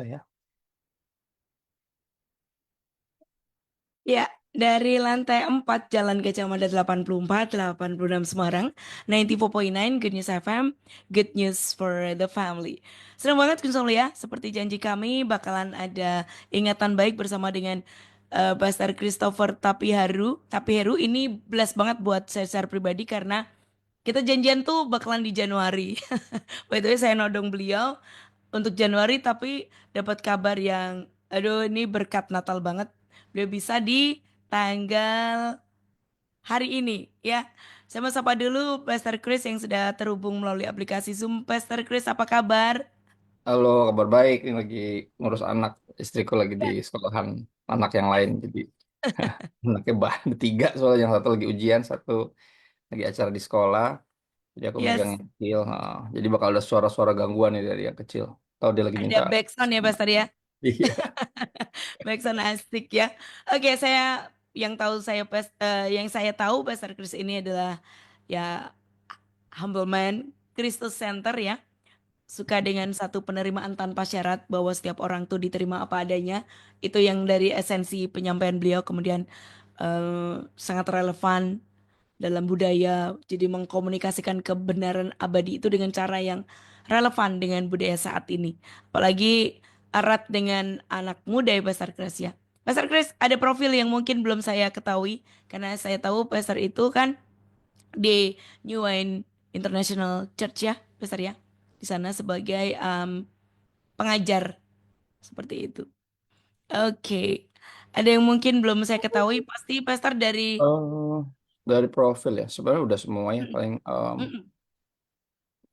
Ya. Ya, dari lantai 4 Jalan Gajah Mada 84, 86 Semarang, 94.9 Good News FM, Good News for the Family. Senang banget Kun Solo ya, seperti janji kami bakalan ada ingatan baik bersama dengan Pastor Christopher Tapiharu. Tapiharu ini bless banget buat saya secara pribadi karena kita janjian tuh bakalan di Januari. By the way, saya nodong beliau untuk Januari tapi dapat kabar yang aduh ini berkat Natal banget. Beliau bisa di tanggal hari ini ya. Saya mau sapa dulu Pastor Chris yang sudah terhubung melalui aplikasi Zoom. Pastor Chris, apa kabar? Halo, kabar baik. Ini lagi ngurus anak. Istriku lagi di sekolahan anak yang lain. Jadi anaknya ada tiga, soalnya yang satu lagi ujian, satu lagi acara di sekolah. Jadi aku megang Yes, yang kecil. Jadi bakal ada suara-suara gangguan nih dari yang kecil. Tahu dia lagi ada minta. backsound ya Pastor ya. Iya. Backsound asik ya. Oke, yang saya tahu Pastor Chris ini adalah ya humble man, Christus Center ya. Suka dengan satu penerimaan tanpa syarat bahwa setiap orang tuh diterima apa adanya. Itu yang dari esensi penyampaian beliau kemudian sangat relevan dalam budaya. Jadi mengkomunikasikan kebenaran abadi itu dengan cara yang relevan dengan budaya saat ini. Apalagi erat dengan anak muda ya Pastor Chris ya. Pastor Chris ada profil yang mungkin belum saya ketahui karena saya tahu Pastor itu kan di New Wine International Church ya, Pastor ya. Di sana sebagai pengajar seperti itu. Oke. Ada yang mungkin belum saya ketahui, pasti Pastor dari Eh, dari profil ya, sebenarnya udah semua ya. Mm-mm. Paling Mm-mm.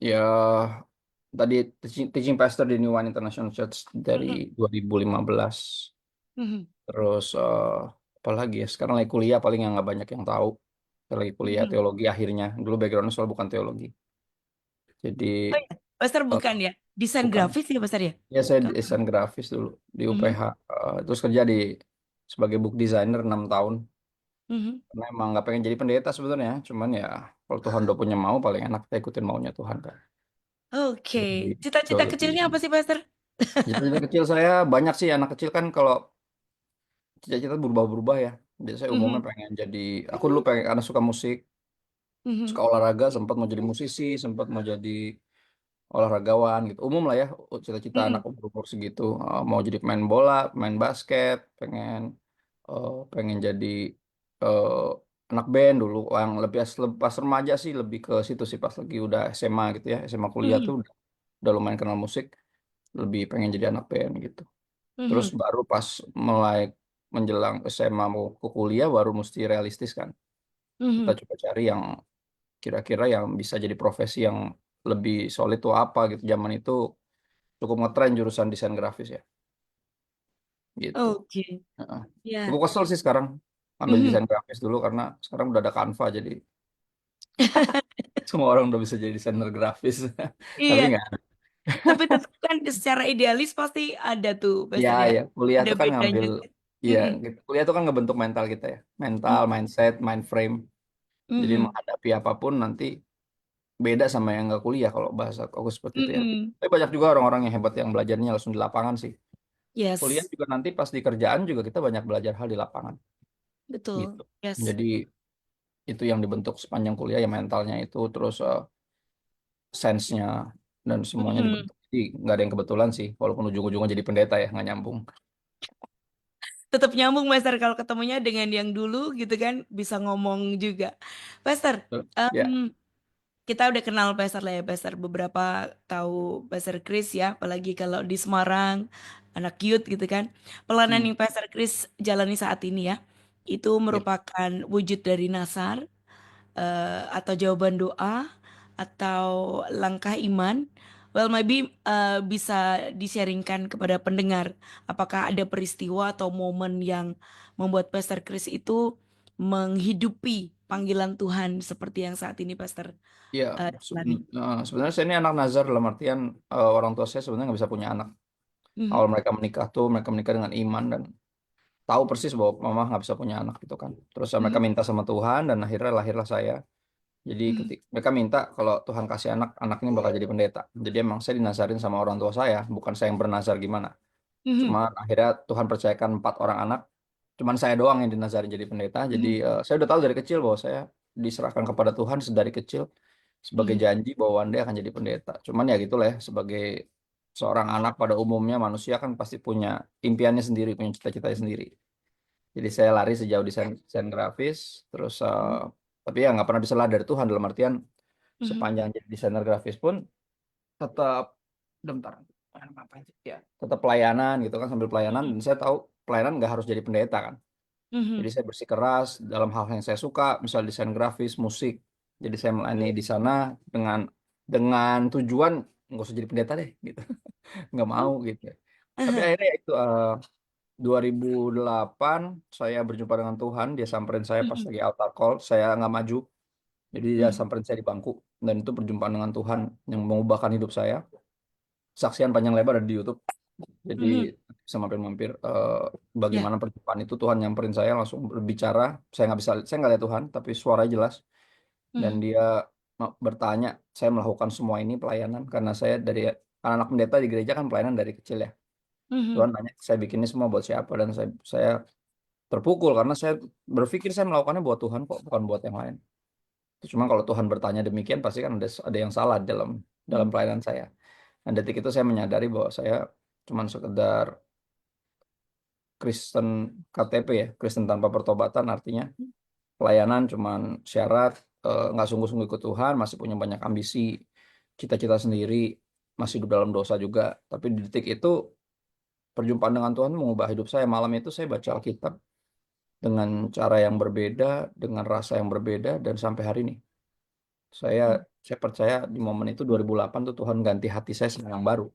ya tadi teaching pastor di New One International Church dari Mm-mm. 2015. Mhm. Terus apa lagi ya? Sekarang lagi kuliah, paling yang nggak banyak yang tahu. Saya lagi kuliah Mhm. teologi akhirnya. Dulu backgroundnya soal bukan teologi. Jadi Oh ya, Pastor eh, bukan ya, desain bukan. grafis ya Pastor ya? Ya saya Kalau- desain grafis dulu di Mhm. UPH. Terus kerja sebagai book designer 6 tahun. Mhm. Karena emang nggak pengen jadi pendeta sebenarnya. Cuman ya kalau Tuhan udah punya mau, paling enak kita ikutin maunya Tuhan kan. Oke, Jadi jauh cita-cita lebih. kecilnya apa sih Pastor? Cita-cita kecil saya banyak sih, anak kecil kan kalau cita-cita berubah-berubah ya. Jadi saya umumnya Mhm. pengen jadi, aku dulu pengen karena suka musik, suka Mhm. olahraga, sempat mau jadi musisi, sempat mau jadi olahragawan gitu. Umum lah ya, cita-cita anak Mhm. umur segitu. Mau jadi pemain bola, pemain basket, pengen jadi eh, anak band dulu. Yang lebih pas remaja sih lebih ke situ sih, pas lagi udah SMA gitu ya, SMA kuliah tuh Mhm. udah lumayan kenal musik, lebih pengen jadi anak band gitu. Terus Mhm. baru pas mulai menjelang SMA mau ke kuliah baru mesti realistis kan. Kita Mhm. coba cari yang kira-kira yang bisa jadi profesi yang lebih solid tuh apa gitu. Zaman itu cukup ngetren jurusan desain grafis ya, gitu. Oke, Heeh. ya. Cukup kesel sih sekarang ambil Mhm. desain grafis dulu karena sekarang udah ada Canva, jadi semua orang udah bisa jadi desainer grafis. Tapi Iya, nggak. tapi tetap kan secara idealis pasti ada tuh Ya, Pastor ya. ya, kuliah Ada tuh kan bedanya. ngambil, ya, Mhm. gitu. Kuliah tuh kan ngebentuk mental kita ya, mental, Mhm. mindset, mind frame. Jadi Mhm. menghadapi apapun nanti beda sama yang nggak kuliah kalau bahasa aku seperti itu ya. Mhm. Tapi banyak juga orang-orang yang hebat yang belajarnya langsung di lapangan sih. Kuliah Yes, juga nanti pas di kerjaan juga kita banyak belajar hal di lapangan gitu. betul. Yes. Jadi itu yang dibentuk sepanjang kuliah ya, mentalnya itu, terus sense-nya dan semuanya Mhm. dibentuk. Jadi nggak ada yang kebetulan sih, walaupun ujung-ujungnya jadi pendeta ya nggak nyambung. Tetap nyambung Master kalau ketemunya dengan yang dulu gitu kan bisa ngomong juga. Pastor, Ya. kita udah kenal Pastor lah ya Pastor beberapa tahu Pastor Chris ya apalagi kalau di Semarang anak cute gitu kan. Pelayanan Hmm. yang Pastor Chris jalani saat ini ya itu Ya. merupakan wujud dari Nasar atau jawaban doa atau langkah iman. Well, maybe bisa di-sharingkan kepada pendengar. Apakah ada peristiwa atau momen yang membuat Pastor Chris itu menghidupi panggilan Tuhan seperti yang saat ini Pastor Ya, jalani? sebenarnya saya ini anak Nazar, dalam artian orang tua saya sebenarnya nggak bisa punya anak. Awal Mhm. mereka menikah tuh mereka menikah dengan iman dan tahu persis bahwa mama nggak bisa punya anak gitu kan. Terus mereka Mhm. minta sama Tuhan dan akhirnya lahirlah saya. Jadi Mhm. ketika mereka minta kalau Tuhan kasih anak, anak ini bakal jadi pendeta. Jadi emang saya dinazarin sama orang tua saya, bukan saya yang bernazar gimana. Mhm. Cuman akhirnya Tuhan percayakan 4 orang anak. Cuman saya doang yang dinazarin jadi pendeta. Jadi Mhm. saya udah tahu dari kecil bahwa saya diserahkan kepada Tuhan dari kecil sebagai Mhm. janji bahwa one day akan jadi pendeta. Cuman ya gitulah ya, sebagai seorang anak pada umumnya manusia kan pasti punya impiannya sendiri, punya cita-citanya sendiri. Jadi saya lari sejauh desain desain grafis, terus Mhm. tapi ya nggak pernah bisa lah dari Tuhan dalam artian Mhm. sepanjang jadi desainer grafis pun tetap bentar apa aja ya tetap pelayanan gitu kan sambil pelayanan Mhm. dan saya tahu pelayanan nggak harus jadi pendeta kan. Jadi Mhm. saya bersikeras dalam hal yang saya suka, misal desain grafis, musik. Jadi saya melayani di sana dengan tujuan nggak usah jadi pendeta deh gitu, nggak mau Oh. gitu. Tapi Aha. akhirnya ya itu 2008 saya berjumpa dengan Tuhan, dia samperin saya pas Mhm. lagi altar call, saya nggak maju. Jadi dia Mhm. samperin saya di bangku dan itu perjumpaan dengan Tuhan yang mengubahkan hidup saya. Saksian panjang lebar ada di YouTube. Jadi Mhm. bisa mampir-mampir Ya. bagaimana perjumpaan itu Tuhan nyamperin saya langsung berbicara. Saya nggak lihat Tuhan, tapi suaranya jelas dan Mhm. dia bertanya. Saya melakukan semua ini pelayanan karena saya dari anak-anak pendeta di gereja kan pelayanan dari kecil ya. Mhm. Tuhan tanya saya bikin ini semua buat siapa dan saya terpukul karena saya berpikir saya melakukannya buat Tuhan kok bukan buat yang lain. Cuma kalau Tuhan bertanya demikian pasti kan ada yang salah dalam dalam Mhm. pelayanan saya. Dan detik itu saya menyadari bahwa saya cuman sekedar Kristen KTP ya, Kristen tanpa pertobatan artinya pelayanan cuman syarat, nggak sungguh-sungguh ikut Tuhan, masih punya banyak ambisi, cita-cita sendiri, masih hidup dalam dosa juga. Tapi di detik itu perjumpaan dengan Tuhan mengubah hidup saya. Malam itu saya baca Alkitab dengan cara yang berbeda, dengan rasa yang berbeda, dan sampai hari ini saya Mhm. saya percaya di momen itu 2008 tuh Tuhan ganti hati saya sama yang baru.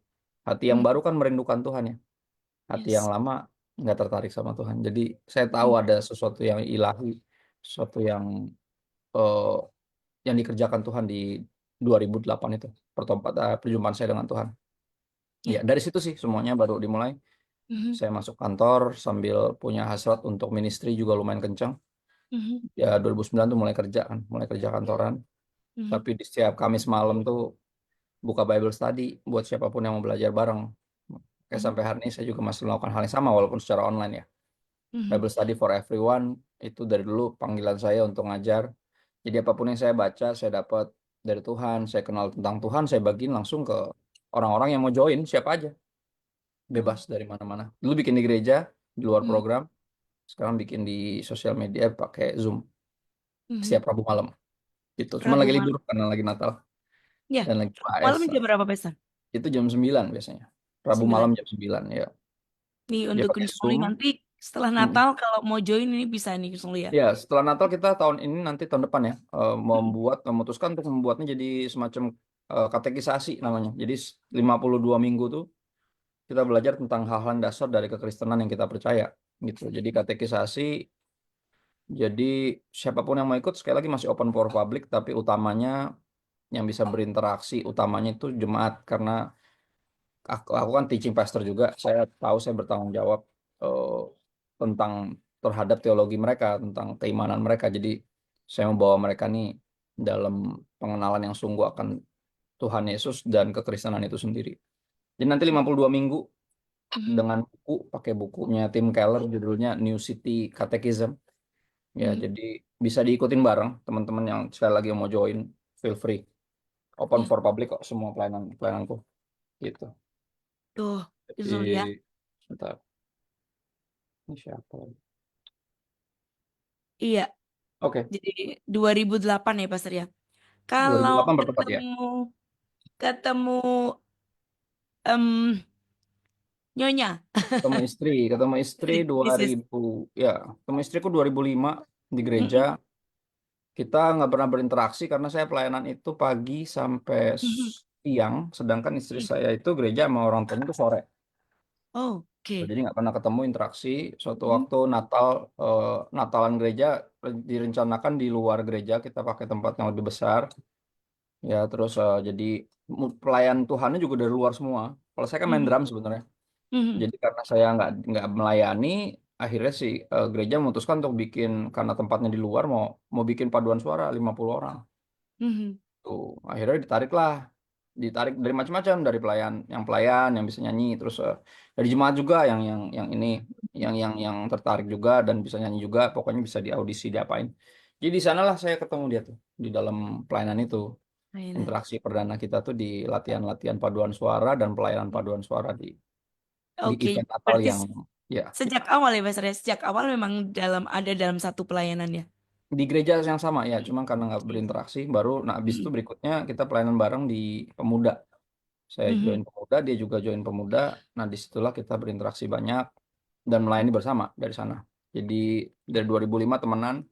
Hati yang Mhm. baru kan merindukan Tuhan ya. Hati yang Yes. lama nggak tertarik sama Tuhan. Jadi saya tahu Mhm. ada sesuatu yang ilahi, sesuatu eh, yang dikerjakan Tuhan di 2008 itu, perjumpaan saya dengan Tuhan. Ya, Ya. dari situ sih semuanya baru dimulai. Mhm. Saya masuk kantor sambil punya hasrat untuk ministry juga lumayan kencang. Mhm. Ya 2009 tuh mulai kerja kan, mulai kerja kantoran. Mhm. Tapi di setiap Kamis malam tuh buka Bible study buat siapapun yang mau belajar bareng. Kayak Mhm. sampai hari ini saya juga masih melakukan hal yang sama walaupun secara online ya. Mhm. Bible study for everyone itu dari dulu panggilan saya untuk ngajar. Jadi apapun yang saya baca, saya dapat dari Tuhan, saya kenal tentang Tuhan, saya bagiin langsung ke orang-orang yang mau join, siapa aja, bebas Oh. dari mana-mana. Dulu bikin di gereja, di luar Mhm. program, sekarang bikin di sosial media pakai Zoom Mhm. setiap Rabu malam. Gitu. Cuma Rabu lagi libur malam. karena lagi Natal Ya. dan lagi Rabu AS. malam jam berapa pesan? Itu jam 9 biasanya. Rabu malam 9. jam 9 ya. Nih Dia untuk pakai Kusuli Zoom. nanti setelah Mm. Natal kalau mau join ini bisa nih Kusuli ya. Ya, setelah Natal kita tahun ini nanti tahun depan ya Mhm. memutuskan untuk membuatnya jadi semacam katekisasi namanya. Jadi 52 minggu tuh kita belajar tentang hal-hal dasar dari kekristenan yang kita percaya gitu. Jadi katekisasi, jadi siapapun yang mau ikut sekali lagi masih open for public, tapi utamanya yang bisa berinteraksi utamanya itu jemaat karena aku kan teaching pastor juga. Saya tahu saya bertanggung jawab eh, tentang terhadap teologi mereka, tentang keimanan mereka. Jadi saya membawa mereka nih dalam pengenalan yang sungguh akan Tuhan Yesus dan kekristenan itu sendiri. Jadi nanti 52 minggu Mhm. dengan buku, pakai bukunya Tim Keller judulnya New City Catechism. Ya, Mhm. jadi bisa diikutin bareng teman-teman yang sekali lagi mau join, feel free. Open Ya. for public kok semua pelayananku gitu. Tuh, Kusuli ya. Jadi bentar, ini siapa lagi? Iya. Oke, Jadi 2008 ya Pastor ya. Kalau 2008 bertepat ya. ketemu ketemu em, Nyonya Ketemu istri Mrs. 2000 ya, ketemu istriku 2005 di gereja. Mhm. Kita nggak pernah berinteraksi karena saya pelayanan itu pagi sampai Mhm. siang, sedangkan istri Mhm. saya itu gereja sama orang tuanya itu sore. Oke. Jadi nggak pernah ketemu interaksi. Suatu Mhm. waktu Natal, Natalan gereja direncanakan di luar gereja, kita pakai tempat yang lebih besar. Ya, terus jadi pelayan Tuhannya juga dari luar semua. Kalau saya kan main Mhm. drum sebenarnya. Mhm. Jadi karena saya nggak melayani, akhirnya si gereja memutuskan untuk bikin karena tempatnya di luar mau mau bikin paduan suara 50 orang. Mhm. Tuh, akhirnya ditarik lah. ditarik dari macam-macam, dari pelayan yang bisa nyanyi, terus dari jemaat juga yang ini yang tertarik juga dan bisa nyanyi juga, pokoknya bisa diaudisi diapain. Jadi di sanalah saya ketemu dia tuh di dalam pelayanan itu. Mainan. Interaksi perdana kita tuh di latihan-latihan paduan suara dan pelayanan paduan suara di Oke, event Natal berarti yang ya sejak awal ya Pastor ya, sejak awal memang ada dalam satu pelayanan ya. di gereja yang sama ya, cuma karena nggak Oke. berinteraksi baru. Nah, habis itu Mm-mm. berikutnya kita pelayanan bareng di pemuda. Saya join Mhm. pemuda, dia juga join pemuda. Nah, disitulah kita berinteraksi banyak dan melayani bersama dari sana. Jadi dari 2005 temenan,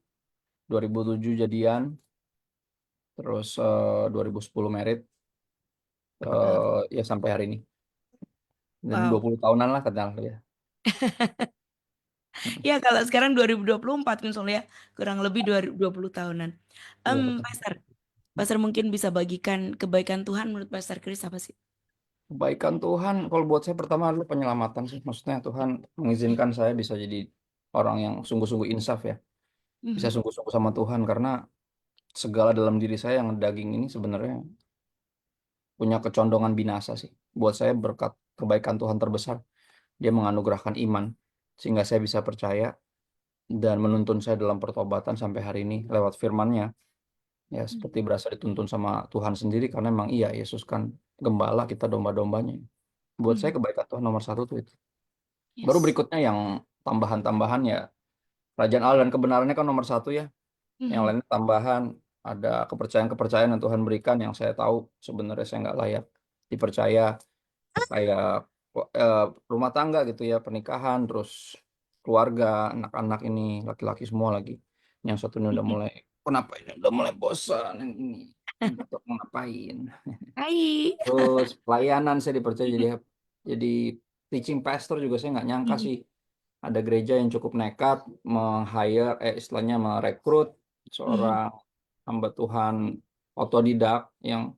2007 jadian, terus 2010 merit, Wow. ya sampai hari ini. Dan Wow. 20 tahunan lah kenal ya. Ya kalau sekarang 2024 kan soalnya kurang lebih 20 tahunan. Iya betul. Pastor, Pastor mungkin bisa bagikan kebaikan Tuhan menurut Pastor Chris apa sih? Kebaikan Tuhan, kalau buat saya pertama adalah penyelamatan sih. Maksudnya Tuhan mengizinkan saya bisa jadi orang yang sungguh-sungguh insaf ya. Bisa Mhm. sungguh-sungguh sama Tuhan karena segala dalam diri saya yang daging ini sebenarnya punya kecondongan binasa sih. Buat saya berkat kebaikan Tuhan terbesar, dia menganugerahkan iman sehingga saya bisa percaya dan menuntun saya dalam pertobatan sampai hari ini lewat firman-Nya. Ya seperti berasa dituntun sama Tuhan sendiri karena memang iya Yesus kan gembala, kita domba-dombanya. Buat saya Mhm. kebaikan Tuhan nomor satu tuh itu. Baru Yes. berikutnya yang tambahan-tambahan ya kerajaan Allah dan kebenarannya kan nomor satu ya. Yang Mhm. lainnya tambahan ada kepercayaan-kepercayaan yang Tuhan berikan yang saya tahu sebenarnya saya nggak layak dipercaya kayak eh, rumah tangga gitu ya, pernikahan, terus keluarga, anak-anak ini laki-laki semua lagi. Yang satunya udah Mhm. mulai kenapa ini udah mulai bosan yang ini nggak tahu mau ngapain. Hai. Terus pelayanan saya dipercaya jadi teaching pastor juga saya nggak nyangka Mhm. sih ada gereja yang cukup nekat meng-hire istilahnya merekrut Mhm. seorang hamba Tuhan otodidak yang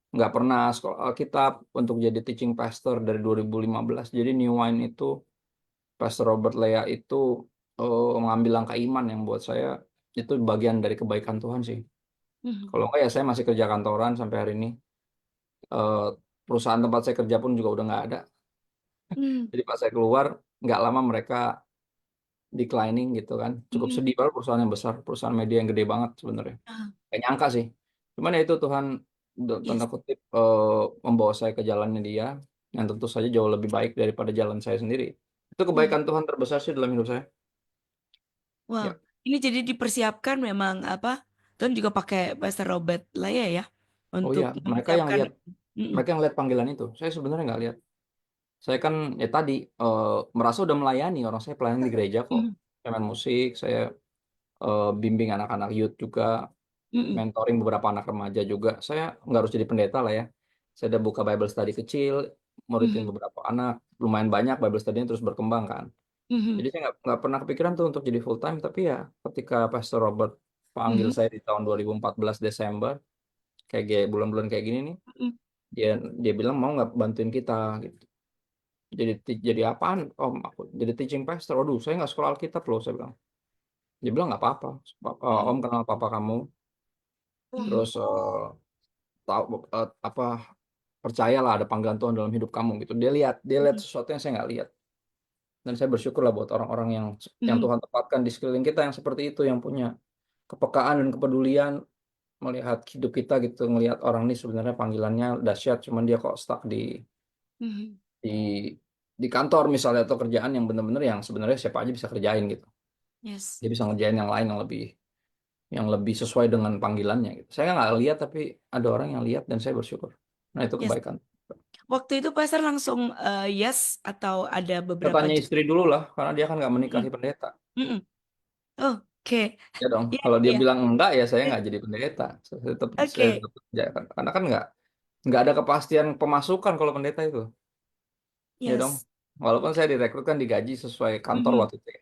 nggak pernah sekolah Alkitab untuk jadi teaching pastor dari 2015. Jadi New Wine itu Pastor Robert Lea itu mengambil langkah iman yang buat saya itu bagian dari kebaikan Tuhan sih. Mhm. Kalau enggak ya saya masih kerja kantoran sampai hari ini. Eh, Perusahaan tempat saya kerja pun juga udah nggak ada. Mhm. Jadi pas saya keluar nggak lama mereka declining gitu kan. Cukup Mhm. sedih banget perusahaan yang besar, perusahaan media yang gede banget sebenarnya. Ah, Kayak nyangka sih. Cuman ya itu Tuhan tanda yes. kutip membawa saya ke jalannya dia yang tentu saja jauh lebih baik daripada jalan saya sendiri. Itu Wow. kebaikan Tuhan terbesar sih dalam hidup saya. Wow. Ya. Ini jadi dipersiapkan memang apa? Tuhan juga pakai Pastor Robert lah ya Oh untuk iya, mempersiapkan. Mhm. mereka yang lihat panggilan itu. Saya sebenarnya nggak lihat. Saya kan ya tadi eh, merasa udah melayani orang saya pelayanan di gereja kok. Mhm. Saya main musik, saya bimbing anak-anak youth juga, Mhm. mentoring beberapa anak remaja juga. Saya nggak harus jadi pendeta lah ya. Saya udah buka Bible study kecil, muridin Mhm. beberapa anak, lumayan banyak Bible study-nya terus berkembang kan. Jadi Mhm. saya nggak pernah kepikiran tuh untuk jadi full time, tapi ya ketika Pastor Robert panggil Mhm. saya di tahun 2014 Desember, bulan-bulan kayak gini nih, Mhm. dia dia bilang mau nggak bantuin kita gitu. Jadi apaan Om? Aku jadi teaching pastor. Waduh, saya nggak sekolah Alkitab loh, saya bilang. Dia bilang nggak apa-apa. Om Mhm. kenal papa kamu, Mhm. terus tahu apa percayalah ada panggilan Tuhan dalam hidup kamu gitu. Dia lihat Mhm. sesuatu yang saya nggak lihat. Dan saya bersyukur lah buat orang-orang yang Mhm. Tuhan tempatkan di sekeliling kita yang seperti itu, yang punya kepekaan dan kepedulian melihat hidup kita gitu, ngelihat orang ini sebenarnya panggilannya dahsyat, cuman dia kok stuck Mhm. di di kantor misalnya atau kerjaan yang benar-benar yang sebenarnya siapa aja bisa kerjain gitu. Yes. Dia bisa ngerjain yang lain yang lebih sesuai dengan panggilannya gitu. Saya nggak lihat tapi ada orang yang lihat dan saya bersyukur. Nah itu Yes. kebaikan. Waktu itu Pastor langsung yes atau ada Saya beberapa tanya istri dulu lah karena dia kan nggak menikahi Mhm. pendeta. Mhm. Oke. Ya dong. Iya, Kalau dia iya. bilang enggak ya saya nggak jadi pendeta. Saya tetap Oke. kerja karena kan nggak ada kepastian pemasukan kalau pendeta itu. Ya dong. Yes. Walaupun Oke. saya direkrut kan digaji sesuai kantor Mhm. waktu itu ya.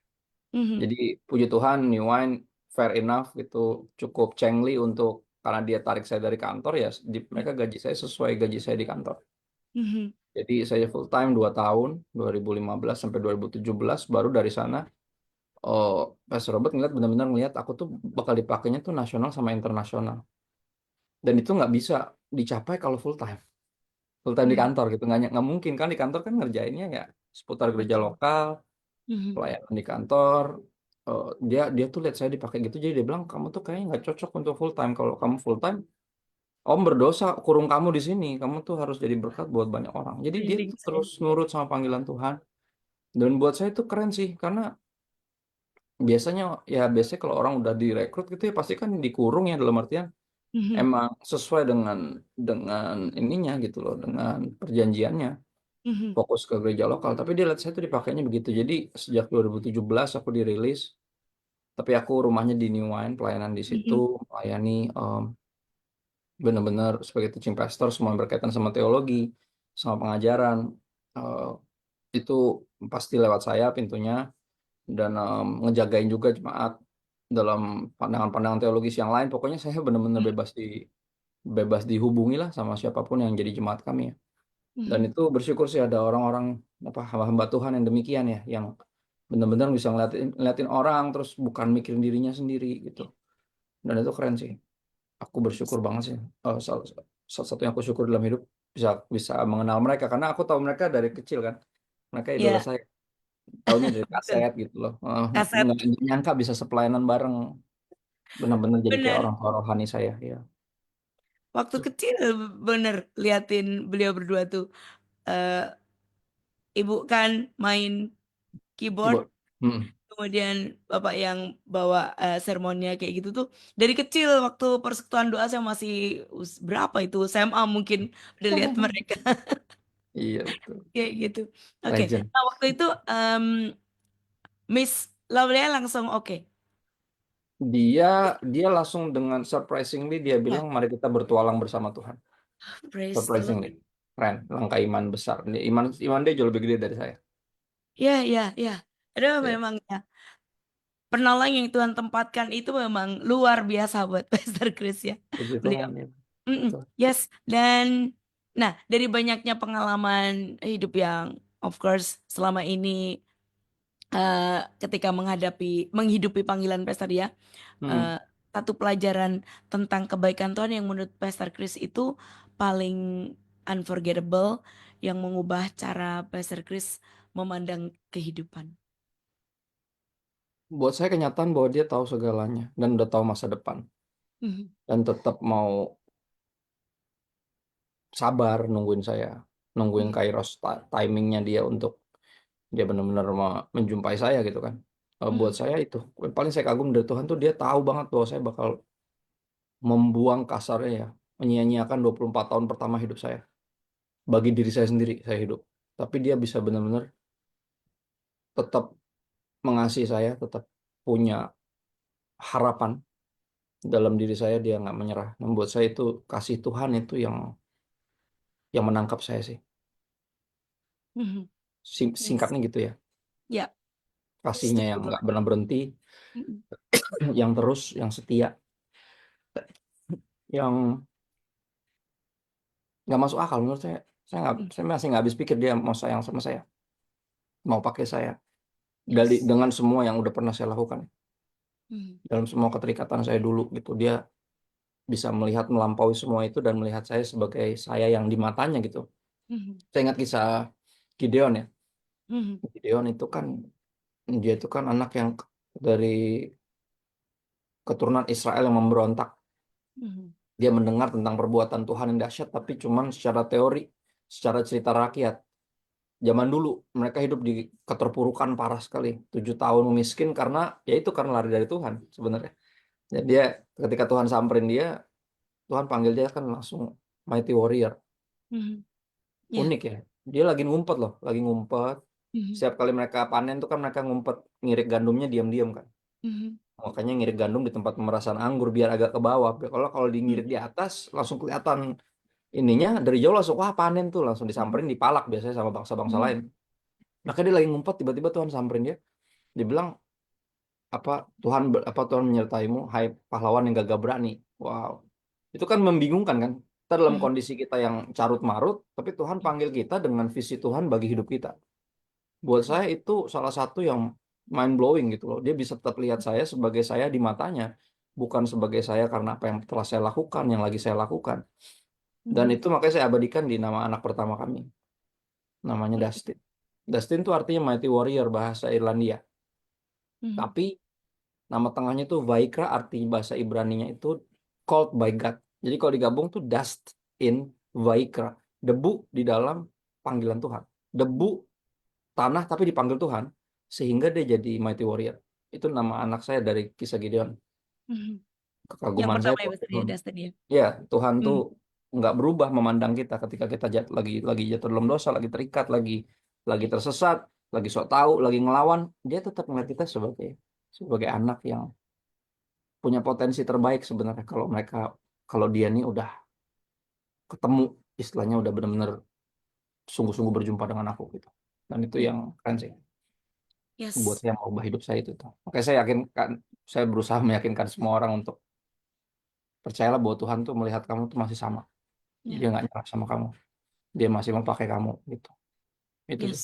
Mhm. Jadi puji Tuhan New Wine fair enough gitu cukup cengli untuk karena dia tarik saya dari kantor ya mereka gaji saya sesuai gaji saya di kantor. Mhm. Jadi saya full time 2 tahun 2015 sampai 2017 baru dari sana oh Pastor Robert ngeliat benar-benar ngeliat aku tuh bakal dipakainya tuh nasional sama internasional dan itu nggak bisa dicapai kalau full time. full time di Mhm. kantor gitu. Nggak mungkin kan di kantor kan ngerjainnya ya seputar gereja Betul. lokal, Mhm. pelayanan di kantor. Dia dia tuh lihat saya dipakai gitu, jadi dia bilang kamu tuh kayaknya nggak cocok untuk full time. Kalau kamu full time, Om berdosa, kurung kamu di sini. Kamu tuh harus jadi berkat buat banyak orang. Jadi dia Merinding tuh saya. terus nurut sama panggilan Tuhan. Dan buat saya itu keren sih, karena biasanya biasanya kalau orang udah direkrut gitu ya pasti kan dikurung ya, dalam artian Mhm. emang sesuai dengan ininya gitu loh, dengan perjanjiannya Mhm. fokus ke gereja lokal. Tapi dia lihat saya tuh dipakainya begitu. Jadi sejak 2017 aku dirilis, tapi aku rumahnya di New Wine, pelayanan di situ, Mhm. melayani benar-benar sebagai teaching pastor, semua yang berkaitan sama teologi, sama pengajaran. Eh, itu pasti lewat saya pintunya, dan ngejagain juga jemaat dalam pandangan-pandangan teologis yang lain. Pokoknya saya benar-benar bebas dihubungi lah sama siapapun yang jadi jemaat kami ya. Dan Mhm. itu bersyukur sih ada orang-orang apa hamba-hamba Tuhan yang demikian ya, yang benar-benar bisa ngeliatin orang terus bukan mikirin dirinya sendiri gitu. Dan itu keren sih. Aku bersyukur banget sih. Salah satu yang aku syukur dalam hidup bisa bisa mengenal mereka, karena aku tahu mereka dari kecil kan. Mereka idola Ya, saya. Taunya dari betul. kaset gitu loh. Kaset. Nggak nyangka bisa sepelayanan bareng. Benar-benar jadi kayak Bener. orang tua rohani saya ya. Waktu kecil bener liatin beliau berdua tuh. eh Ibu kan main keyboard, Keyboard. Hmm. kemudian bapak yang bawa sermonnya kayak gitu tuh. Dari kecil waktu persekutuan doa saya masih berapa itu SMA mungkin udah lihat mereka Iya betul. kayak gitu. Oke, Legend. nah waktu itu Miss Laurea langsung oke. Dia dia langsung dengan surprisingly dia Ya, bilang mari kita bertualang bersama Tuhan. praise the Lord. Surprisingly. Keren. Langkah iman besar. Iman iman dia jauh lebih gede dari saya. Ya, ya, ya. Aduh, Ya, memang ya. Penolong yang Tuhan tempatkan itu memang luar biasa buat Pastor Chris ya. puji Beliau. Tuhan ya. Mm-mm. Betul. Yes, dan nah dari banyaknya pengalaman hidup yang of course selama ini eh, ketika menghidupi panggilan Pastor ya, Hmm. eh, satu pelajaran tentang kebaikan Tuhan yang menurut Pastor Chris itu paling unforgettable yang mengubah cara Pastor Chris memandang kehidupan. Buat saya kenyataan bahwa dia tahu segalanya dan udah tahu masa depan, Mhm. dan tetap mau sabar nungguin saya, nungguin Mhm. Kairos timingnya dia untuk dia benar-benar menjumpai saya gitu kan. Buat Mhm. saya itu yang paling saya kagum dari Tuhan tuh, dia tahu banget bahwa saya bakal membuang kasarnya ya, menyia-nyiakan 24 tahun pertama hidup saya. Bagi diri saya sendiri saya hidup. Tapi dia bisa benar-benar tetap mengasihi saya, tetap punya harapan dalam diri saya, dia nggak menyerah. Membuat saya itu kasih Tuhan itu yang menangkap saya sih. Mhm. Yes. Singkatnya gitu ya. Ya, Kasihnya setuju yang nggak banget. pernah berhenti, Mhm. yang terus, yang setia, yang nggak masuk akal menurut saya. Mhm. Saya masih nggak habis pikir dia mau sayang sama saya, mau pakai saya Yes. dengan semua yang udah pernah saya lakukan, Mhm. dalam semua keterikatan saya dulu gitu. Dia bisa melihat melampaui semua itu dan melihat saya sebagai saya yang di matanya gitu. Mhm. Saya ingat kisah Gideon ya. Mhm. Gideon itu kan dia itu kan anak yang dari keturunan Israel yang memberontak. Mhm. Dia mendengar tentang perbuatan Tuhan yang dahsyat, tapi cuman secara teori, secara cerita rakyat. Zaman dulu mereka hidup di keterpurukan parah sekali. 7 tahun miskin karena ya itu karena lari dari Tuhan sebenarnya. Dan dia ketika Tuhan samperin dia, Tuhan panggil dia kan langsung mighty warrior. Mhm. Ya. Unik ya. Dia lagi ngumpet loh, lagi ngumpet. Mhm. Setiap kali mereka panen tuh kan mereka ngumpet ngirik gandumnya diam-diam kan. Mhm. Makanya ngirik gandum di tempat pemerasan anggur biar agak ke bawah. Kalau kalau di ngirit Mhm. di atas langsung kelihatan ininya dari jauh, langsung wah panen tuh, langsung Mhm. disamperin, dipalak biasanya sama bangsa-bangsa Mhm. lain. Maka dia lagi ngumpet, tiba-tiba Tuhan samperin dia. Dia bilang apa, apa Tuhan menyertaimu hai pahlawan yang gagah berani. Wow. Itu kan membingungkan kan. Kita dalam Mhm. kondisi kita yang carut marut, tapi Tuhan panggil kita dengan visi Tuhan bagi hidup kita. Buat Mhm. saya itu salah satu yang mind blowing gitu loh. Dia bisa tetap lihat saya sebagai saya di matanya, bukan sebagai saya karena apa yang telah saya lakukan, yang lagi saya lakukan. Dan Mhm. itu makanya saya abadikan di nama anak pertama kami. Namanya Mhm. Dustin. Dustin itu artinya Mighty Warrior bahasa Irlandia. Mhm. Tapi nama tengahnya tuh Vaikra, arti bahasa Ibraninya itu called by God. Jadi kalau digabung tuh dust in Vaikra. Debu di dalam panggilan Tuhan. Debu tanah tapi dipanggil Tuhan. Sehingga dia jadi Mighty Warrior. Itu nama anak saya dari kisah Gideon. Mhm. Yang Kekaguman saya pertama ya buat Pastor ya, Tuhan. Dustin ya. Ya, Tuhan tuh Mhm. nggak berubah memandang kita ketika kita lagi jatuh dalam dosa, lagi terikat, lagi tersesat, lagi sok tahu, lagi ngelawan. Dia tetap melihat kita sebagai sebagai anak yang punya potensi terbaik sebenarnya kalau dia nih udah ketemu, istilahnya udah benar-benar sungguh-sungguh berjumpa dengan aku gitu. Dan itu Ya. yang keren sih buat Yes. saya merubah hidup saya itu tuh. Makanya saya yakinkan, saya berusaha meyakinkan semua orang untuk percayalah bahwa Tuhan tuh melihat kamu tuh masih sama. Dia Ya. nggak nyerah sama kamu. Dia masih mau pakai kamu gitu. Itu sih. Yes.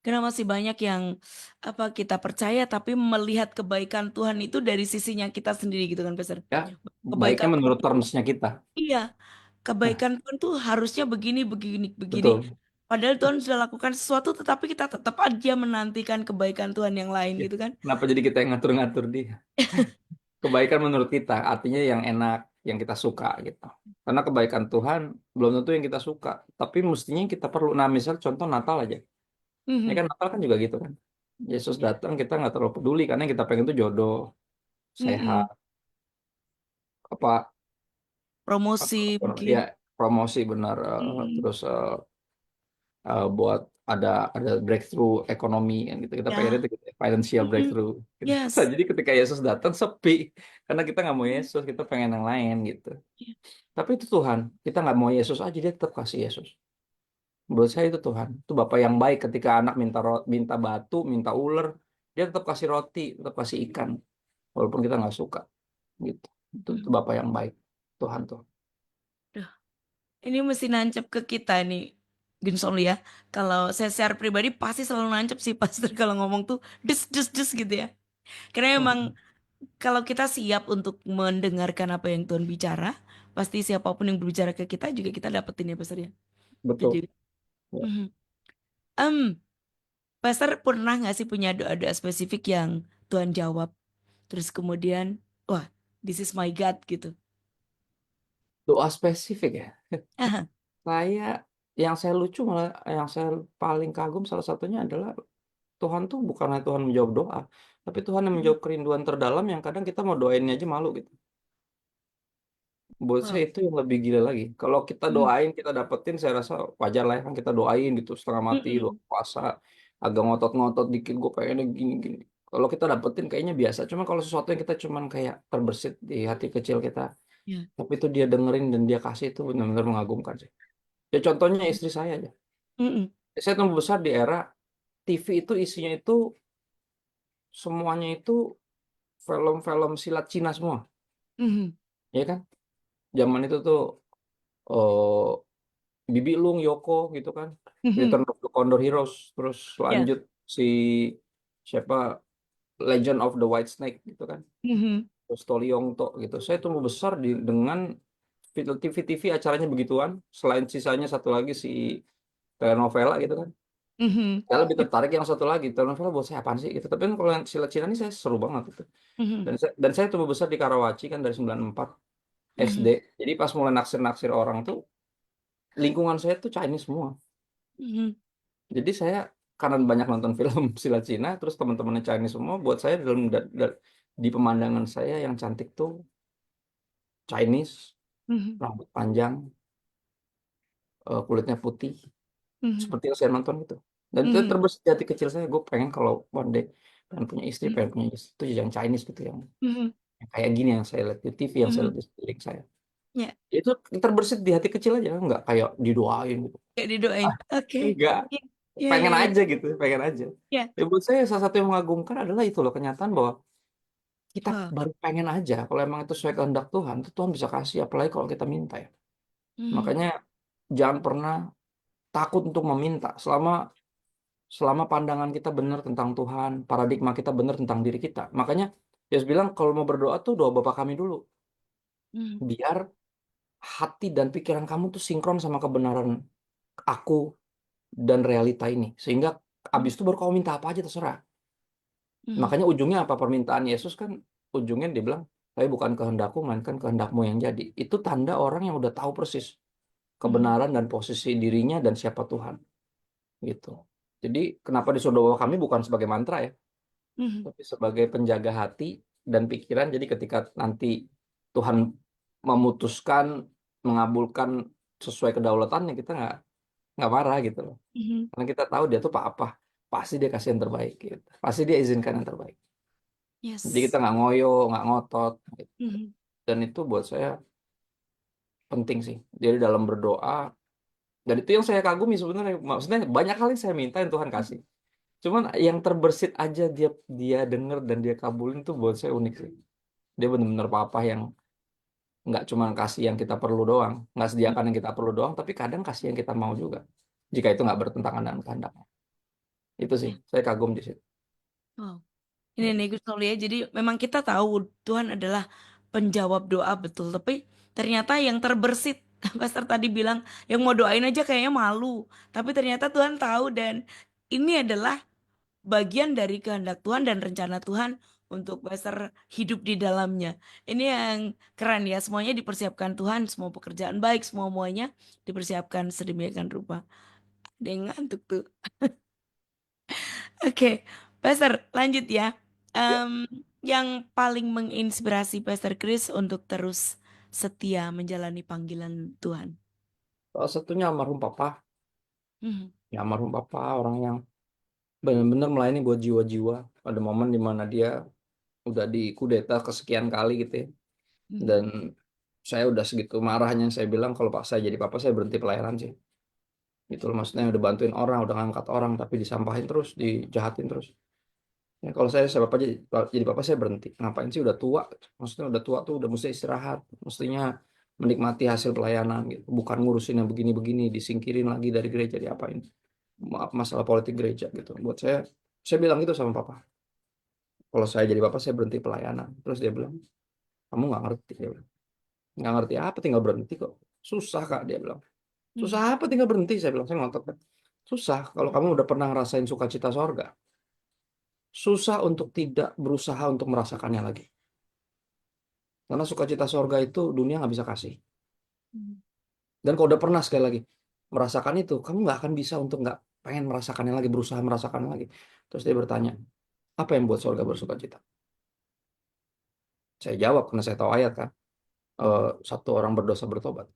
Karena masih banyak yang apa kita percaya tapi melihat kebaikan Tuhan itu dari sisinya kita sendiri gitu kan Pastor. Ya, baiknya Kebaikan Tuhan menurut tuh termsnya kita. iya, Nah, kebaikan Tuhan tuh harusnya begini begini begini. betul. Padahal Tuhan sudah lakukan sesuatu tetapi kita tetap aja menantikan kebaikan Tuhan yang lain Ya. gitu kan. Kenapa jadi kita yang ngatur-ngatur dia? Kebaikan menurut kita, artinya yang enak, yang kita suka gitu. Karena kebaikan Tuhan belum tentu yang kita suka, tapi mestinya yang kita perlu. Nah, misal contoh Natal aja. Ini Mhm. kan Natal kan juga gitu kan. Yesus datang kita nggak terlalu peduli karena yang kita pengen tuh jodoh, sehat, Mhm. apa, Promosi ya mungkin. promosi benar, Mhm. terus buat ada breakthrough ekonomi kan gitu. Kita pengen Ya. itu gitu, financial Mhm. breakthrough. Gitu. Yes. Jadi ketika Yesus datang sepi karena kita nggak mau Yesus, kita pengen yang lain gitu. Tapi itu Tuhan, kita nggak mau Yesus aja dia tetap kasih Yesus. Menurut saya itu Tuhan, itu Bapak yang baik ketika anak minta batu, minta ular, dia tetap kasih roti, tetap kasih ikan, walaupun kita nggak suka gitu. Itu Mhm. Bapak yang baik, Tuhan tuh. Duh, ini mesti nancep ke kita nih, Ginsong ya. Kalau saya secara pribadi pasti selalu nancep sih Pastor kalau ngomong tuh des des des gitu ya. Karena emang kalau kita siap untuk mendengarkan apa yang Tuhan bicara, pasti siapapun yang berbicara ke kita juga kita dapetin ya Pastor ya. Setuju. Betul. Ya. Mhm. Em, Pastor pernah nggak sih punya doa-doa spesifik yang Tuhan jawab, terus kemudian, wah, this is my God gitu. Doa spesifik ya. Aha. Saya yang saya lucu malah yang saya paling kagum salah satunya adalah Tuhan tuh bukannya Tuhan menjawab doa, tapi Tuhan yang Mhm. menjawab kerinduan terdalam yang kadang kita mau doainnya aja malu gitu. Buat saya Wow. itu yang lebih gila lagi. Kalau kita Mhm. doain, kita dapetin, saya rasa wajar lah ya kan kita doain gitu setengah mati, doa Mhm. puasa, agak ngotot-ngotot dikit, gue pengennya gini-gini. Kalau kita dapetin kayaknya biasa. Cuma kalau sesuatu yang kita cuman kayak terbersit di hati kecil kita, Ya. tapi itu dia dengerin dan dia kasih itu benar-benar mengagumkan sih. Ya contohnya istri saya aja. Mhm. Saya tumbuh besar di era TV itu isinya itu semuanya itu film-film silat Cina semua, Mhm. ya kan? Zaman itu tuh eh, Bibi Lung, Yoko gitu kan. Mhm. Return of the Condor Heroes. Terus Ya. lanjut si siapa Legend of the White Snake gitu kan. Mhm. Terus Toli Yongto gitu. Saya tumbuh besar dengan TV-TV acaranya begituan. Selain sisanya satu lagi si telenovela gitu kan. Mhm. Saya lebih tertarik yang satu lagi. Telenovela buat saya apaan sih gitu. Tapi kan kalau yang silat Cina ini saya seru banget gitu. Mhm. Dan saya tumbuh besar di Karawaci kan dari 94 SD. Mhm. Jadi pas mulai naksir-naksir orang tuh lingkungan saya tuh Chinese semua. Mhm. Jadi saya karena banyak nonton film silat Cina, terus teman-temannya Chinese semua, buat saya di pemandangan saya yang cantik tuh Chinese, Mhm. rambut panjang, kulitnya putih, Mhm. seperti yang saya nonton gitu. Dan itu Mhm. terbesit di hati kecil saya, gue pengen kalau one day pengen punya istri, Mhm. pengen punya istri itu yang Chinese gitu, Mhm. yang kayak gini yang saya lihat di TV, yang saya Mhm. lihat di sekeliling saya. Ya, Itu terbersit di hati kecil aja, nggak kayak didoain gitu. kayak didoain. Ah, Oke. enggak, Ya, ya, ya, pengen ya. aja gitu, pengen aja. Ya. Ya, buat saya salah satu yang mengagumkan adalah itu loh kenyataan bahwa kita Wow. baru pengen aja kalau emang itu sesuai kehendak Tuhan itu Tuhan bisa kasih apalagi kalau kita minta ya. Mhm. Makanya jangan pernah takut untuk meminta selama selama pandangan kita benar tentang Tuhan, paradigma kita benar tentang diri kita. Makanya Yesus bilang kalau mau berdoa tuh doa Bapa kami dulu, Mhm. biar hati dan pikiran kamu tuh sinkron sama kebenaran aku dan realita ini. Sehingga abis Mhm. itu baru kamu minta apa aja terserah. Mhm. Makanya ujungnya apa permintaan Yesus kan, ujungnya dia bilang, tapi bukan kehendakku, melainkan kehendakmu yang jadi. Itu tanda orang yang udah tahu persis Mhm. kebenaran dan posisi dirinya dan siapa Tuhan. Gitu. Jadi kenapa disuruh doa kami bukan sebagai mantra ya, Mhm. tapi sebagai penjaga hati dan pikiran. Jadi ketika nanti Tuhan memutuskan mengabulkan sesuai kedaulatannya, kita nggak marah gitu loh. Mhm. Karena kita tahu dia tuh apa, pasti dia kasih yang terbaik gitu. Pasti dia izinkan yang terbaik. Jadi kita Yes. nggak ngoyo, nggak ngotot, gitu. Mhm. Dan itu buat saya penting sih. Jadi dalam berdoa, dan itu yang saya kagumi sebenarnya. Maksudnya banyak kali saya minta yang Tuhan kasih. Cuman yang terbersit aja dia dia denger dan dia kabulin tuh buat saya unik sih. Dia benar-benar papa yang nggak cuma kasih yang kita perlu doang, nggak sediakan yang kita perlu doang, tapi kadang kasih yang kita mau juga. Jika itu nggak bertentangan dengan kehendaknya. Itu sih, Ya. saya kagum di situ. Wow. Ini Ya. nih Gus Noli ya. Jadi memang kita tahu Tuhan adalah penjawab doa betul. Tapi ternyata yang terbersit, Pastor tadi bilang yang mau doain aja kayaknya malu. Tapi ternyata Tuhan tahu dan ini adalah bagian dari kehendak Tuhan dan rencana Tuhan untuk Pastor hidup di dalamnya. Ini yang keren ya. Semuanya dipersiapkan Tuhan. Semua pekerjaan baik, semuanya dipersiapkan sedemikian rupa. Dengan ngantuk tuh. Oke, Pastor, lanjut ya. Ya. Yang paling menginspirasi Pastor Chris untuk terus setia menjalani panggilan Tuhan. Salah satunya almarhum papa, Mhm. ya almarhum papa orang yang benar-benar melayani buat jiwa-jiwa. Ada momen di mana dia udah dikudeta kesekian kali gitu ya. Mhm. Dan saya udah segitu marahnya, saya bilang kalau pak saya jadi papa saya berhenti pelayanan sih. Gitu loh, maksudnya udah bantuin orang, udah ngangkat orang, tapi disampahin terus, dijahatin terus. Ya, kalau saya bapak jadi bapak saya berhenti. Ngapain sih udah tua? Maksudnya udah tua tuh udah mesti istirahat, mestinya menikmati hasil pelayanan gitu. Bukan ngurusin yang begini-begini, disingkirin lagi dari gereja, diapain? Maaf, masalah politik gereja gitu. Buat saya bilang gitu sama papa. Kalau saya jadi bapak saya berhenti pelayanan. Terus dia bilang, kamu nggak ngerti, dia bilang. Nggak ngerti apa, tinggal berhenti kok. Susah kak, dia bilang. Susah Mhm. apa tinggal berhenti? Saya bilang, saya ngotot kan. Susah kalau kamu udah pernah ngerasain sukacita sorga. Susah untuk tidak berusaha untuk merasakannya lagi. Karena sukacita sorga itu dunia nggak bisa kasih. Mhm. Dan kalau udah pernah sekali lagi merasakan itu, kamu nggak akan bisa untuk nggak pengen merasakannya lagi, berusaha merasakannya lagi. Terus dia bertanya, apa yang buat sorga bersukacita? Saya jawab karena saya tahu ayat kan. Satu orang berdosa bertobat.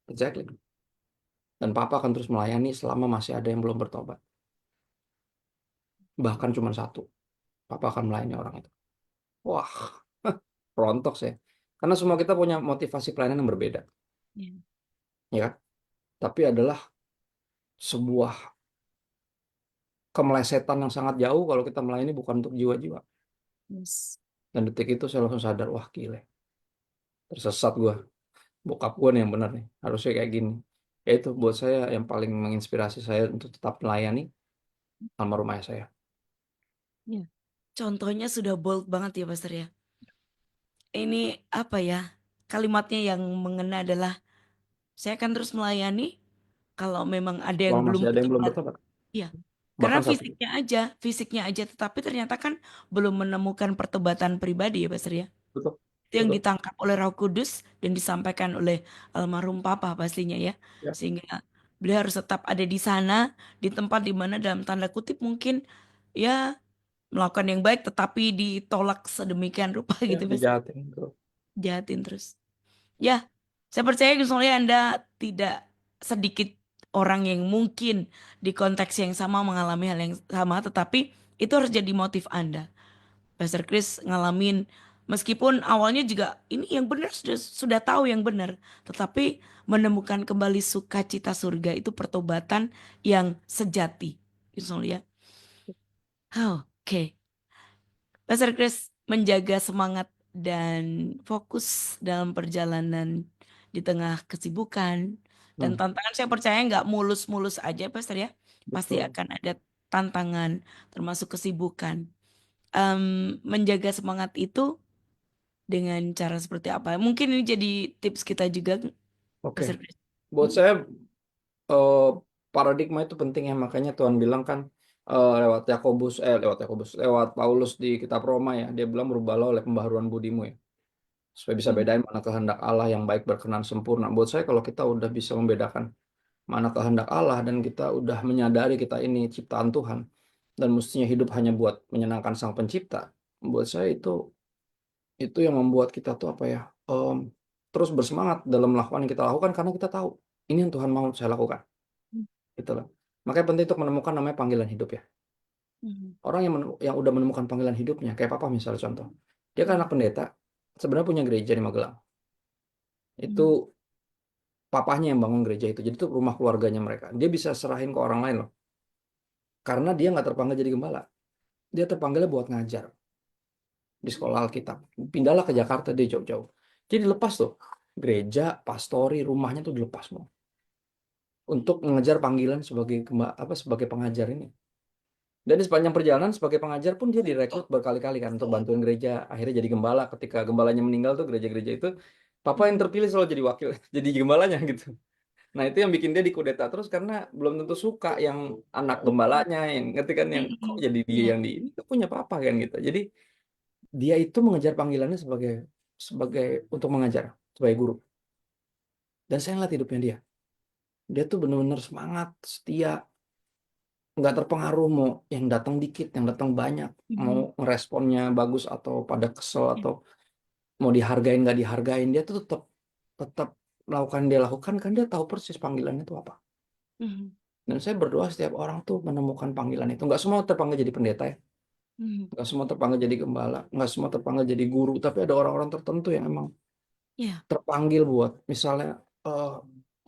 Exactly. Dan Papa akan terus melayani selama masih ada yang belum bertobat. Bahkan cuma satu. Papa akan melayani orang itu. Wah, rontok saya. Karena semua kita punya motivasi pelayanan yang berbeda. Ya. Ya kan? Tapi adalah sebuah kemelesetan yang sangat jauh kalau kita melayani bukan untuk jiwa-jiwa. Yes. Dan detik itu saya langsung sadar, wah gile, tersesat gua. Bokap gua nih yang benar nih, harusnya kayak gini. Ya itu buat saya yang paling menginspirasi saya untuk tetap melayani almarhum ayah saya. Ya. Contohnya sudah bold banget ya, Pastor ya. Ini apa ya? Kalimatnya yang mengena adalah saya akan terus melayani kalau memang ada yang Selama belum masih ada yang belum bertobat. bertobat. Iya. Karena Bahkan satu. fisiknya aja, tetapi ternyata kan belum menemukan pertobatan pribadi ya, Pastor ya. Betul. Itu yang Betul. ditangkap oleh Roh Kudus dan disampaikan oleh almarhum Papa pastinya ya. Ya. Sehingga beliau harus tetap ada di sana, di tempat di mana dalam tanda kutip mungkin ya melakukan yang baik tetapi ditolak sedemikian rupa Ya, gitu Pastor. dijahatin. Betul. Jahatin terus. Ya, saya percaya Gus Mulia Anda tidak sedikit orang yang mungkin di konteks yang sama mengalami hal yang sama, tetapi itu harus jadi motif Anda. Pastor Chris ngalamin meskipun awalnya juga ini yang benar sudah tahu yang benar, tetapi menemukan kembali sukacita surga itu pertobatan yang sejati. Gus Mulia. Oke. Pastor Chris menjaga semangat dan fokus dalam perjalanan di tengah kesibukan dan Hmm, tantangan saya percaya nggak mulus-mulus aja Pastor ya. Pasti betul. akan ada tantangan termasuk kesibukan. Menjaga semangat itu dengan cara seperti apa? Mungkin ini jadi tips kita juga Oke. Pastor Chris? Buat Mm, saya eh, paradigma itu penting ya, makanya Tuhan bilang kan lewat Paulus di kitab Roma ya, dia bilang berubahlah oleh pembaharuan budimu ya, supaya bisa mm, bedain mana kehendak Allah yang baik, berkenan, sempurna. Buat saya kalau kita udah bisa membedakan mana kehendak Allah dan kita udah menyadari kita ini ciptaan Tuhan dan mestinya hidup hanya buat menyenangkan Sang Pencipta, buat saya itu yang membuat kita tuh apa ya, em, terus bersemangat dalam melakukan yang kita lakukan karena kita tahu ini yang Tuhan mau saya lakukan. mm, Gitu loh. Makanya penting untuk menemukan namanya panggilan hidup ya. mm, Orang yang udah menemukan panggilan hidupnya, kayak papa misalnya contoh. Dia kan anak pendeta, sebenarnya punya gereja di Magelang. Itu mm, papahnya yang bangun gereja itu. Jadi itu rumah keluarganya mereka. Dia bisa serahin ke orang lain loh. Karena dia nggak terpanggil jadi gembala. Dia terpanggilnya buat ngajar di sekolah Alkitab. Pindahlah ke Jakarta dia jauh-jauh. Jadi lepas tuh gereja, pastori, rumahnya tuh dilepas mau untuk mengejar panggilan sebagai sebagai pengajar ini. Dan di sepanjang perjalanan sebagai pengajar pun dia direkrut berkali-kali kan untuk bantuin gereja. Akhirnya jadi gembala. Ketika gembalanya meninggal tuh gereja-gereja itu, papa yang mm, terpilih selalu jadi wakil, jadi gembalanya gitu. Nah itu yang bikin dia dikudeta terus karena belum tentu suka yang anak gembalanya, yang ngerti kan, yang mm, kok mm. jadi dia Ya. yang di ini tuh punya papa kan gitu. Jadi dia itu mengejar panggilannya sebagai sebagai untuk mengajar, sebagai guru. Dan saya ngeliat hidupnya dia. Dia tuh bener-bener semangat, setia, nggak terpengaruh mau yang datang dikit, yang datang banyak, mau Mm, ngeresponnya bagus atau pada kesel ya. atau mau dihargain nggak dihargain, dia tuh tetap tetap melakukan yang dia lakukan kan dia tahu persis panggilannya itu apa. Mm, Dan saya berdoa setiap orang tuh menemukan panggilan itu. Nggak semua terpanggil jadi pendeta ya, mm. nggak semua terpanggil jadi gembala, nggak semua terpanggil jadi guru, tapi ada orang-orang tertentu yang emang Ya. terpanggil buat misalnya eh,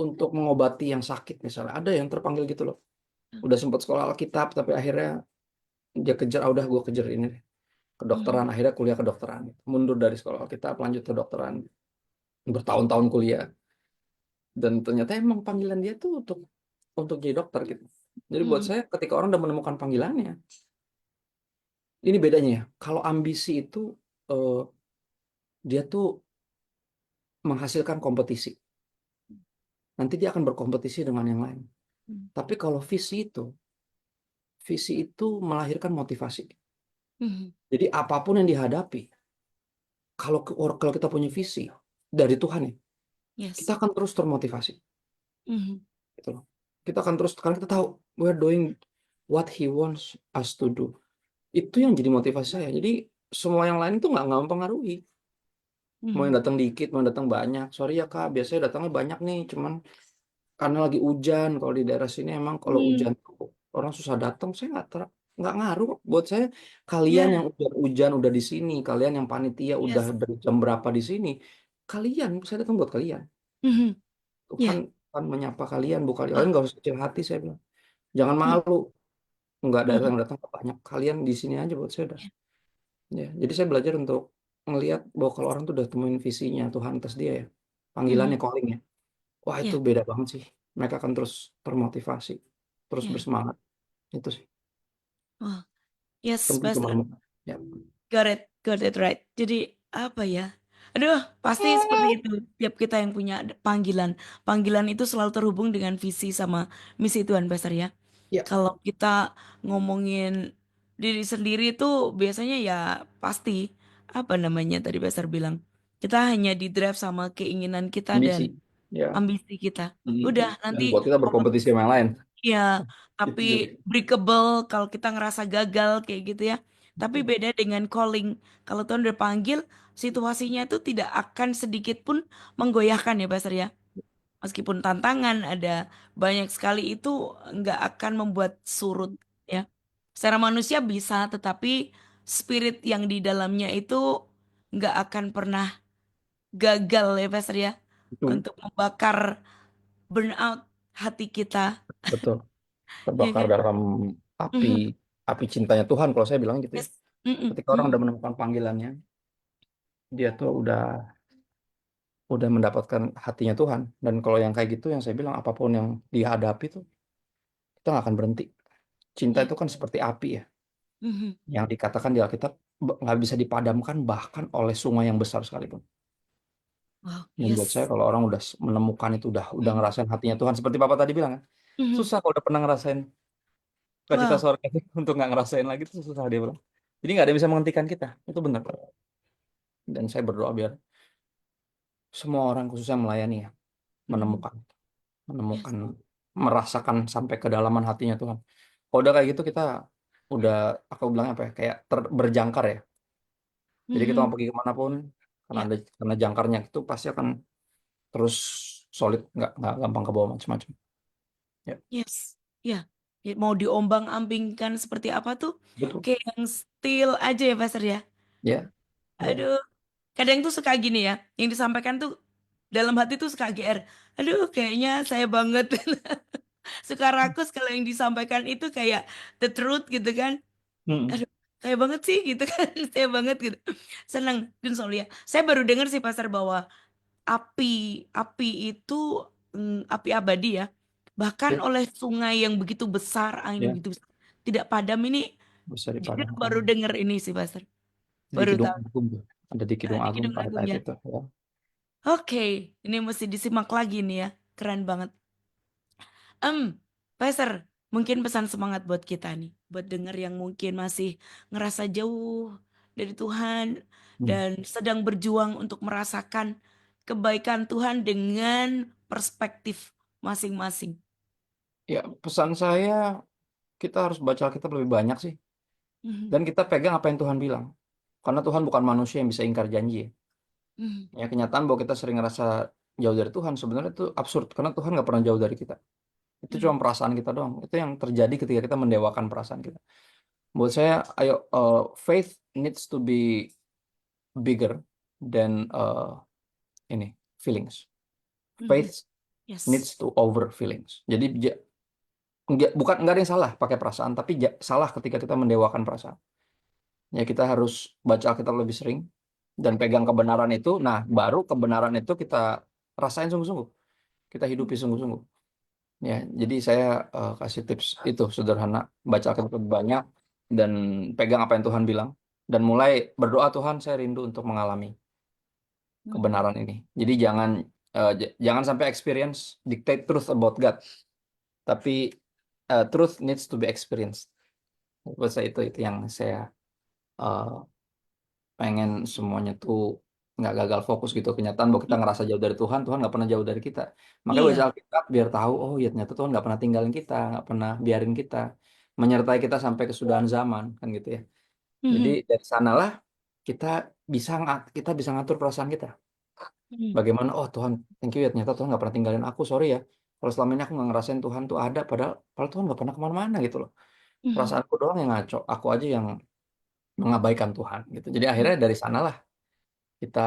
untuk mengobati yang sakit misalnya. Ada yang terpanggil gitu loh. Udah sempat sekolah Alkitab tapi akhirnya dia kejar, ah udah gue kejar ini deh. Mm, Kedokteran, akhirnya kuliah kedokteran, mundur dari sekolah Alkitab lanjut kedokteran, bertahun-tahun kuliah, dan ternyata emang panggilan dia tuh untuk jadi dokter gitu. Jadi buat mm, saya ketika orang udah menemukan panggilannya, ini bedanya ya, kalau ambisi itu eh, dia tuh menghasilkan kompetisi, nanti dia akan berkompetisi dengan yang lain. mm, Tapi kalau visi itu melahirkan motivasi. mm. Jadi apapun yang dihadapi, kalau kita punya visi dari Tuhan ya, kita Yes. akan terus termotivasi Mm, gitu loh. Kita akan terus karena kita tahu we're doing what he wants us to do. Itu yang jadi motivasi saya. Jadi semua yang lain itu nggak mempengaruhi. Mau yang mm. datang dikit, mau yang datang banyak. Sorry ya Kak, biasanya datangnya banyak nih. Cuman karena lagi hujan. Kalau di daerah sini emang kalau Mm. hujan tuh orang susah datang. Saya nggak ngaruh. Buat saya kalian yang Ya. hujan udah di sini, kalian yang panitia udah Yes. dari jam berapa di sini. Kalian, saya datang buat kalian. Mhm. Tuhan, Ya. Tuhan menyapa kalian, bukan kalian Ah. nggak usah kecil hati saya bilang. Jangan Mm, malu. Nggak ada mhm. yang datang banyak. Kalian di sini aja buat saya udah. Ya. Ya, jadi saya belajar untuk ngelihat bahwa kalau orang tuh udah temuin visinya Tuhan atas dia ya, panggilannya, Mhm. callingnya, wah itu Ya. beda banget sih. Mereka akan terus termotivasi, terus Ya. bersemangat. Itu sih Oh, yes, penting tuh Pastor. menemukan. Ya, Got it right. Jadi apa ya? Aduh, pasti seperti itu. Tiap kita yang punya panggilan, panggilan itu selalu terhubung dengan visi sama misi Tuhan, Pastor ya. ya, Kalau kita ngomongin diri sendiri itu biasanya ya pasti apa namanya tadi Pastor bilang, kita hanya di drive sama keinginan kita dan ambisi. Ya, ambisi kita. mm. Udah nanti Dan buat kita berkompetisi sama yang lain. ya, tapi Itu juga. breakable kalau kita ngerasa gagal kayak gitu ya. Tapi beda dengan calling. Kalau Tuhan udah panggil, situasinya itu tidak akan sedikit pun menggoyahkan ya, Pastor ya. Meskipun tantangan ada banyak sekali itu nggak akan membuat surut ya. Secara manusia bisa, tetapi spirit yang di dalamnya itu nggak akan pernah gagal ya, Pastor ya. Itu Untuk membakar burnout hati kita, betul. ya Terbakar kan? dalam api Mhm. api cintanya Tuhan. Kalau saya bilang gitu ya. Yes. Mm-mm, Ketika orang udah mm-mm. menemukan panggilannya, dia tuh udah mendapatkan hatinya Tuhan. Dan kalau yang kayak gitu, yang saya bilang apapun yang dihadapi tuh, kita nggak akan berhenti. Cinta Ya. itu kan seperti api ya, Mhm. yang dikatakan di Alkitab nggak bisa dipadamkan bahkan oleh sungai yang besar sekalipun. Wow, Dan buat saya yes. kalau orang udah menemukan itu, udah Mhm. ngerasain hatinya Tuhan, seperti Bapak tadi bilang kan, Mhm. susah kalau udah pernah ngerasain sukacita Wow. sorga itu untuk nggak ngerasain lagi itu susah dia bilang. Jadi nggak ada yang bisa menghentikan kita, itu benar. Dan saya berdoa biar semua orang khususnya melayani ya, Mhm. menemukan, menemukan, Yes. merasakan sampai kedalaman hatinya Tuhan. Kalau udah kayak gitu kita udah, aku bilang apa ya, kayak berjangkar ya. Jadi kita mau Mhm. pergi kemanapun, Ya. karena jangkarnya itu pasti akan terus solid, nggak gampang ke bawah macam-macam. Ya, Yes. Ya. Ya, mau diombang-ambingkan seperti apa tuh? betul. Kayak yang still aja ya, Pastor ya. Ya, ya. Aduh. Kadang tuh suka gini ya. Yang disampaikan tuh dalam hati tuh suka GR. Aduh, kayaknya saya banget. Suka rakus kalau yang disampaikan itu kayak the truth gitu kan. Hmm. Aduh, saya banget sih gitu kan. Saya banget gitu. Senang, Gun Solia. Saya baru dengar sih Pastor bahwa api api itu api abadi ya. Bahkan Ya, oleh sungai yang begitu besar, angin ya, begitu besar, tidak padam ini. bisa Jujur dipadamkan. baru dengar ini sih Pastor. Di Baru Kidung tahu. Agung tuh. Ada di Kidung Di Agung Kidung Agung ayat-ayat ya. itu. Ya. Oke, ini mesti disimak lagi nih ya. Keren banget. Em, Pastor, mungkin pesan semangat buat kita nih, buat denger yang mungkin masih ngerasa jauh dari Tuhan Hmm. dan sedang berjuang untuk merasakan kebaikan Tuhan dengan perspektif masing-masing. Ya, pesan saya, kita harus baca Alkitab lebih banyak sih. Mhm. Dan kita pegang apa yang Tuhan bilang. Karena Tuhan bukan manusia yang bisa ingkar janji. Mhm. Ya, kenyataan bahwa kita sering ngerasa jauh dari Tuhan, sebenarnya itu absurd. Karena Tuhan nggak pernah jauh dari kita. Itu cuma Mhm. perasaan kita doang. Itu yang terjadi ketika kita mendewakan perasaan kita. Buat saya, ayo, faith needs to be bigger than ini feelings. Mhm. Faith Yes. needs to over feelings. Jadi nggak ada yang salah pakai perasaan, tapi salah ketika kita mendewakan perasaan. Ya kita harus baca Alkitab lebih sering dan pegang kebenaran itu. Nah, baru kebenaran itu kita rasain sungguh-sungguh, kita hidupi sungguh-sungguh. Ya, jadi saya kasih tips itu sederhana, baca Alkitab lebih banyak dan pegang apa yang Tuhan bilang dan mulai berdoa, Tuhan, saya rindu untuk mengalami Mhm. kebenaran ini. Jadi jangan sampai experience dictate truth about God, tapi truth needs to be experienced. Buat saya itu yang saya eh, pengen semuanya tuh nggak gagal fokus gitu. Kenyataan bahwa kita ngerasa jauh dari Tuhan, Tuhan nggak pernah jauh dari kita. Makanya baca Iya. Alkitab biar tahu, oh ya ternyata Tuhan nggak pernah tinggalin kita, nggak pernah biarin kita, menyertai kita sampai kesudahan zaman kan gitu ya. Jadi Mhm. dari sanalah kita kita bisa ngatur perasaan kita. Mhm. Bagaimana, oh Tuhan, thank you ya, ternyata Tuhan nggak pernah tinggalin aku, sorry ya. Kalau selama ini aku nggak ngerasain Tuhan tuh ada, padahal Tuhan nggak pernah kemana-mana gitu loh. Mhm. Perasaanku doang yang ngaco, aku aja yang mengabaikan Tuhan gitu. Jadi Mhm. akhirnya dari sanalah kita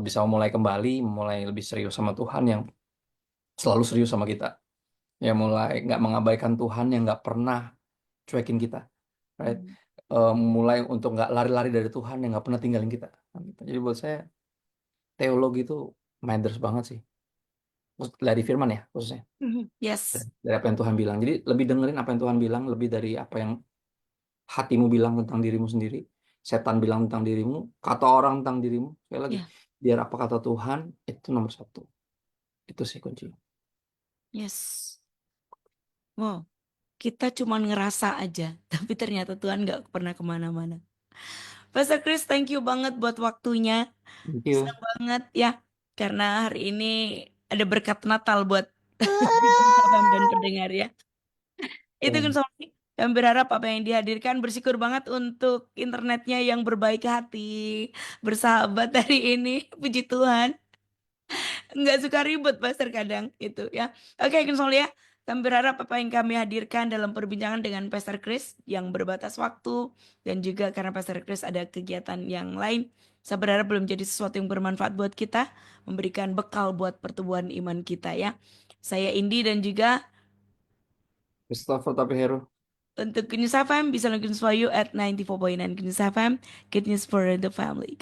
bisa mulai kembali, mulai lebih serius sama Tuhan yang selalu serius sama kita. Ya mulai nggak mengabaikan Tuhan yang nggak pernah cuekin kita, right? Mhm. Mulai untuk nggak lari-lari dari Tuhan yang nggak pernah tinggalin kita. Gitu. Jadi buat saya teologi itu matters banget sih. Dari firman ya khususnya. Mhm. Yes. Dari apa yang Tuhan bilang. Jadi lebih dengerin apa yang Tuhan bilang, lebih dari apa yang hatimu bilang tentang dirimu sendiri, setan bilang tentang dirimu, kata orang tentang dirimu. Sekali lagi, Ya. biar apa kata Tuhan itu nomor satu. Itu sih kunci. Yes. Wow. Kita cuman ngerasa aja, tapi ternyata Tuhan nggak pernah kemana-mana. Pastor Chris, thank you banget buat waktunya. Thank you. Senang banget ya, karena hari ini ada berkat Natal buat Gita FM dan pendengar ya. Itu kan Amen. soalnya kami berharap apa yang dihadirkan bersyukur banget untuk internetnya yang berbaik hati, bersahabat hari ini. Puji Tuhan. Nggak suka ribet Mas terkadang itu ya. Oke, Kinsolia, kami berharap apa yang kami hadirkan dalam perbincangan dengan Pastor Chris yang berbatas waktu dan juga karena Pastor Chris ada kegiatan yang lain, saya berharap belum jadi sesuatu yang bermanfaat buat kita, memberikan bekal buat pertumbuhan iman kita ya. Saya Indi dan juga Christopher tapi Hero. untuk Good News FM bisa login you at 94.9 Good News FM, Good News for the Family.